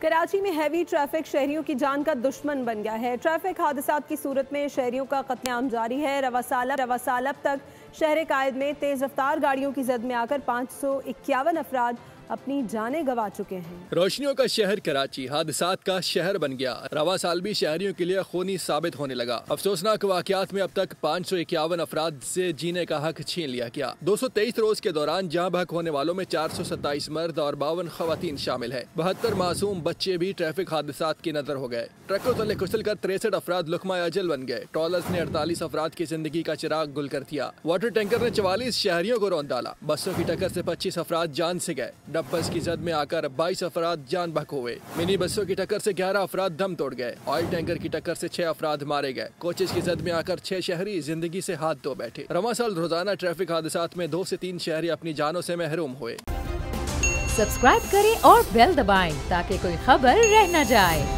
کراچی میں heavy traffic شہریوں کی جان کا دشمن بن گیا ہے۔ ٹریفک حادثات کی صورت میں شہریوں کا قتل عام جاری ہے۔ رواں سال اب تک شہر قائد میں تیز رفتار گاڑیوں کی زد میں آ کر 551 افراد اپنی جانیں گنوا چکے ہیں۔ روشنیوں کا شہر کراچی حادثات کا شہر بن گیا۔ رواں سال بھی شہریوں کے لیے خونی ثابت ہونے لگا۔ افسوسناک واقعات میں اب تک 551 افراد سے جینے کا حق چھین لیا گیا۔ 223 روز کے دوران جاں بحق ہونے والوں میں 427 مرد اور 52 خواتین شامل ہیں۔ 72 معصوم بچے بھی ٹریفک حادثات کی نظر ہو گئے۔ ٹرکوں تلے کچل کر 63 افراد لقمہ اجل بن گئے۔ ٹرالرز نے 48 افراد کی زندگی کا چراغ گل کر دیا۔ واٹر ٹینکر نے 44 شہریوں کو رون ڈالا۔ بسوں کی ٹکر سے 25 افراد جان سے گئے۔ بس کی زد میں آ کر 22 افراد جان بحق ہوئے۔ منی بسوں کی ٹکر سے 11 افراد دم توڑ گئے۔ آئل ٹینکر کی ٹکر سے 6 افراد مارے گئے۔ کوچز کی زد میں آ کر 6 شہری زندگی سے ہاتھ دھو بیٹھے۔ رواں سال روزانہ ٹریفک حادثات میں 2 سے 3 شہری اپنی جانوں سے محروم ہوئے۔ سبسکرائب کریں اور بیل دبائیں تاکہ کوئی خبر رہ نہ جائے۔